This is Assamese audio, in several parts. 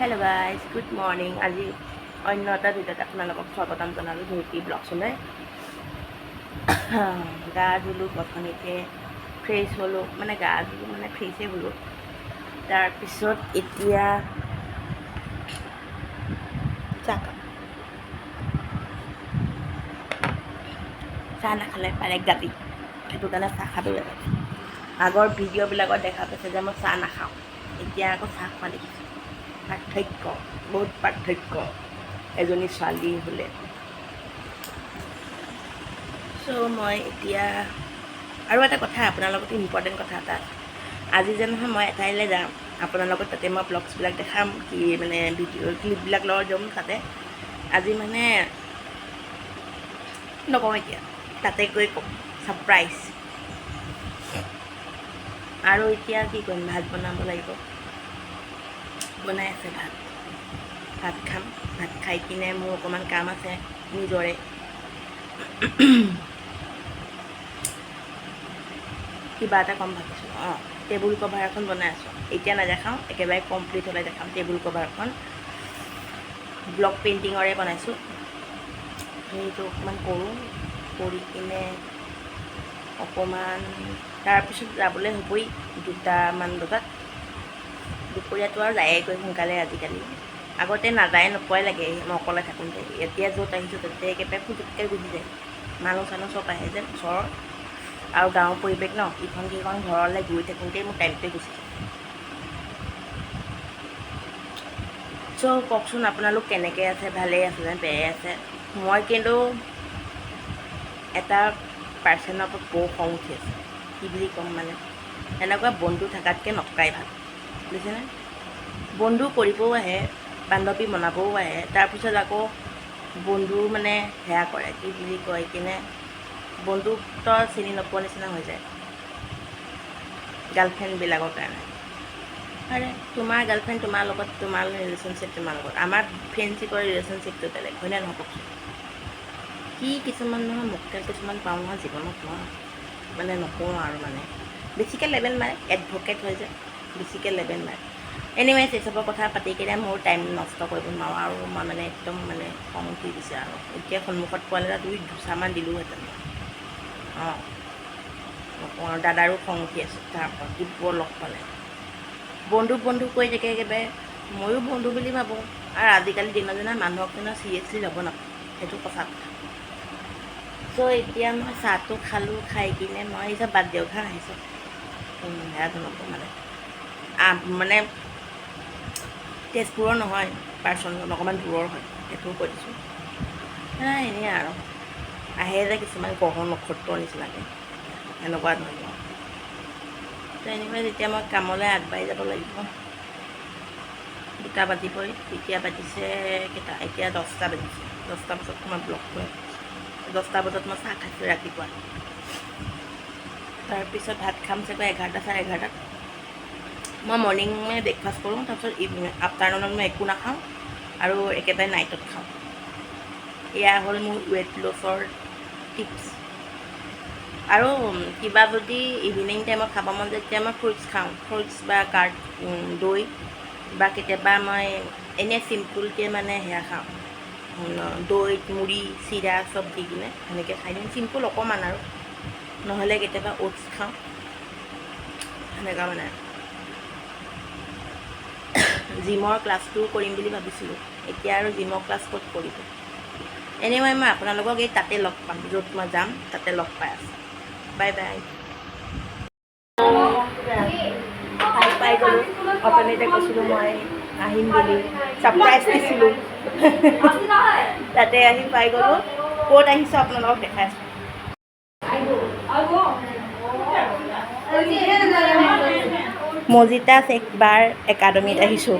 Hello' guys, good morning. আজি অন্য এটা ভিডিঅ'ত আপোনালোকক স্বাগতম জনালোঁ। ধুতি ব্লগছলৈ গা ধুলোঁ, গধূলিকৈ ফ্ৰেছ হ'লোঁ, মানে গা ধুলোঁ মানে ফ্ৰেছেই হ'লোঁ। তাৰপিছত এতিয়া চাহ নাখালে পাৰে গালি, সেইটো কাৰণে চাহ খাবই লাগে। আগৰ ভিডিঅ'বিলাকত দেখা পাইছে যে মই চাহ নাখাওঁ, এতিয়া আকৌ চাহ খোৱা দেখিছোঁ। পাৰ্থক্য, বহুত পাৰ্থক্য এজনী ছোৱালী হ'লে। চ' মই এতিয়া আৰু এটা কথা আপোনাৰ লগত ইম্পৰ্টেণ্ট কথা এটা আছে। আজি যে নহয় মই এঠাইলৈ যাম, আপোনাৰ লগত তাতে মই ব্লগছবিলাক দেখাম, কি মানে ভিডিঅ' ক্লিপবিলাক লৈ যাম তাতে। আজি মানে নকওঁ, এতিয়া তাতে গৈ ক'ম, ছাৰপ্ৰাইজ। আৰু এতিয়া কি কৰিম, ভাত বনাব লাগিব। বনাই আছে ভাত খাম। ভাত খাই কিনে মোৰ অকণমান কাম আছে নিজৰে। কিবা এটা কম ভাবিছোঁ। টেবুল কভাৰ এখন বনাই আছোঁ। এতিয়া নেদেখাওঁ, একেবাৰে কমপ্লিট হ'লে দেখাম। টেবুল কভাৰখন ব্লক পেইণ্টিঙৰে বনাইছোঁ। সেইটো অকণমান কৰোঁ, কৰি কিনে অকণমান তাৰপিছত যাবলৈ হ'বই 2টামান বজাত। দুপৰীয়াটো আৰু যায়েগৈ সোনকালে আজিকালি। আগতে নাযায় নোপোৱাই লাগে মই অকলে থাকোঁতে। এতিয়া য'ত আহিছোঁ তাতে একেবাৰে পুটুককৈ গুচি যায়। মানুহ চানুহ চব আহে যে ওচৰৰ, আৰু গাঁৱৰ পৰিৱেশ ন, ইখন সিখন ঘৰলৈ গৈ থাকোঁতেই মোৰ টাইমটোৱে গুচি যায়। চ' কওকচোন আপোনালোক কেনেকৈ আছে, ভালেই আছে নে বেয়াই আছে? মই কিন্তু এটা পাৰ্চনৰ ওপৰত বহু খং উঠি আছে। কি বুলি ক'ম মানে, এনেকুৱা বন্ধু থকাতকৈ নথকাই ভাল, বুজিছেনে? বন্ধু কৰিবও আহে, বান্ধৱী বনাবও আহে, তাৰপিছত আকৌ বন্ধু মানে সেয়া কৰে, কি বুলি কয় কিনে বন্ধুত্ব চিনি নোপোৱা নিচিনা হৈ যায় গাৰ্লফ্ৰেণ্ডবিলাকৰ কাৰণে। আৰে তোমাৰ গাৰ্লফ্ৰেণ্ড তোমাৰ লগত, তোমাৰ ৰিলেশ্যনশ্বিপ তোমাৰ লগত। আমাৰ ফ্ৰেণ্ডশ্বিপৰ ৰিলেশ্যনশ্বিপটো বেলেগ, হয়নে নহয় কওকচোন? কি কিছুমান নহয় মক্কেল কিছুমান পাওঁ নহয় জীৱনত, মই মানে নকওঁ আৰু, মানে বেছিকৈ লেবেল মাৰে। এডভকেট হৈ যায়, বেছিকৈ লেবেল মাৰে। এনিৱেজ, এইচবৰ কথা পাতি কিনে মোৰ টাইম নষ্ট কৰিব নোৱাৰোঁ আৰু মই মানে একদম মানে খং উঠি দিছে আৰু। এতিয়া সন্মুখত পোৱালে দুচামান দিলোঁহেঁতেন। নকওঁ আৰু, দাদাৰো খং উঠি আছে তাৰ ওপৰত, ডিপুও লগ পালে। বন্ধু কৈ থাকে একেবাৰে, ময়ো বন্ধু বুলি ভাবোঁ। আৰু আজিকালি দিনত যেনে মানুহক যেনে চিৰিয়াছলি ল'ব নাপায়, সেইটো সঁচা কথা। চ' এতিয়া মই চাহটো খালোঁ, খাই কিনে মই এই চব বাদ দিয়ক হা, আহিছোঁ বেয়াটো নকওঁ মানে তেজপুৰৰ নহয়, পাৰ্চনজন অকণমান দূৰৰ হয়, সেইটোও কৈ দিছোঁ। এনেই আৰু আহে যে কিছুমান গ্ৰহ নক্ষত্ৰৰ নিচিনাকৈ, এনেকুৱা ধৰণৰ। তো এনিৱেজ, এতিয়া মই কামলৈ আগবাঢ়ি যাব লাগিব। 2টা বাজিবই, এতিয়া বাজিছে কেইটা, এতিয়া 10টা বাজিছে। 10টা বজাত মই ব্লগ কৰিম। 10টা বজাত মই চাহ খাইছোঁ ৰাতিপুৱা। তাৰপিছত ভাত খাম চাগৈ 11টা, চাৰে 11টাত। মই মৰ্ণিঙে ব্ৰেকফাষ্ট কৰোঁ, তাৰপিছত আফটাৰনুনত মই একো নাখাওঁ, আৰু একেবাৰে নাইটত খাওঁ। এয়া হ'ল মোৰ ৱেইট লছৰ টিপছ। আৰু কিবা যদি ইভিনিং টাইমত খাব মন যায়, তেতিয়া মই ফ্ৰুটছ খাওঁ। ফ্ৰুটছ বা দৈ, বা কেতিয়াবা মই এনেই চিম্পুলকৈ মানে সেয়া খাওঁ, দৈত মুড়ি চিৰা চব দি কিনে সেনেকৈ খাই দিওঁ, চিম্পুল অকণমান আৰু। নহ'লে কেতিয়াবা অ'টছ খাওঁ, সেনেকুৱা মানে। জিমৰ ক্লাছটোও কৰিম বুলি ভাবিছিলোঁ, এতিয়া আৰু জিমৰ ক্লাছ ক'ত কৰিব। এনিৱে, মই আপোনালোকক এই তাতে লগ পাম, য'ত মই যাম তাতে লগ পাই আছোঁ। Bye bye. পাই গ'লোঁ, অথনিতে কৈছিলোঁ মই আহিম বুলি, ছাৰপ্ৰাইজ দিছিলোঁ। তাতে আহি পাই গ'লোঁ। ক'ত আহিছোঁ আপোনালোকক দেখাই আছোঁ। মজিতা শেখ বাৰ একাডেমীত আহিছোঁ।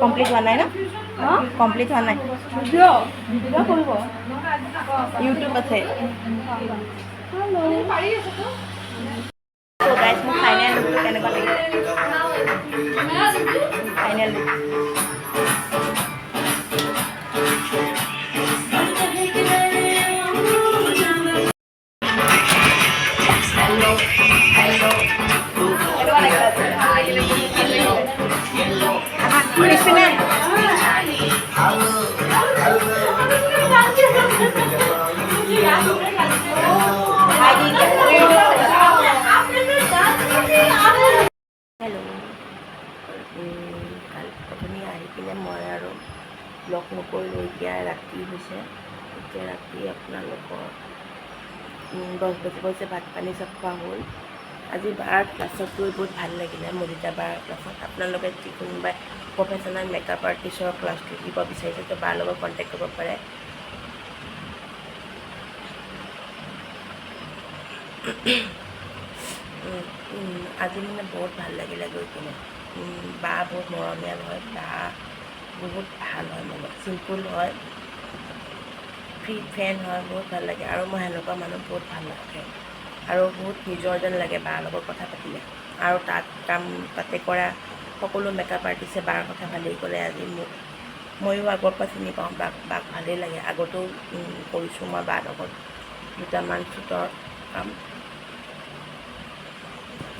কমপ্লিট হোৱা নাই ন? কমপ্লিট হোৱা নাই ইউটিউব আছে তো গাইজ মোৰ ফাইনেল লুকটো কেনেকুৱা লাগিলে ফাইনেল লুক হেল্ল' কালি আপুনি আহি পিনে মই আৰু ব্লগ নকৰিলোঁ এতিয়া ৰাতি হৈছে এতিয়া ৰাতি আপোনালোকৰ 10 বাজিব হৈছে ভাত পানী চব খোৱা হ'ল আজি বাৰ ক্লাছত গৈ বহুত ভাল লাগিলে মৰিতা বাৰ ক্লাছত আপোনালোকে যি কোনোবাই প্ৰফেশ্যনেল মেকআপ আৰ্টিষ্টৰ ক্লাছটো দিব বিচাৰিছে তো বাৰ লগত কণ্টেক্ট কৰিব পাৰে আজি মানে বহুত ভাল লাগিলে গৈ কিনে বা বহুত মৰমীয়াল হয় বা বহুত ভাল হয় মানে চিম্পুল হয় ফ্ৰী ফ্ৰেণ্ড হয় বহুত ভাল লাগে আৰু মই সেনেকুৱা মানুহ বহুত ভাল লাগে আৰু বহুত নিজৰ যেন লাগে বাৰ লগত কথা পাতিলে আৰু তাতে কৰা সকলো মেকআপ আৰ্টিষ্টে বাৰ কথা ভালেই ক'লে আজি মোক ময়ো আগৰ পৰা চিনি পাওঁ বাক ভালেই লাগে আগতেও কৰিছোঁ মই বাৰ লগত দুটামান শ্বুটৰ কাম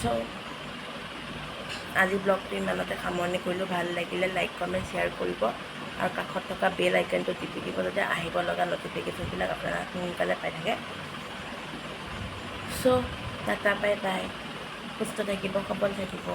চ' আজি ব্লগটো ইমানতে সামৰণি কৰিলোঁ ভাল লাগিলে লাইক কমেণ্ট শ্বেয়াৰ কৰিব আৰু কাষত থকা বেল আইকনটো টিপি দিব যাতে আহিব লগা নটিফিকেশ্যনবিলাক আপোনারা সোনকালে পাই থাকে চ' টাটা বাই বাই সুস্থ থাকিব সবল থাকিব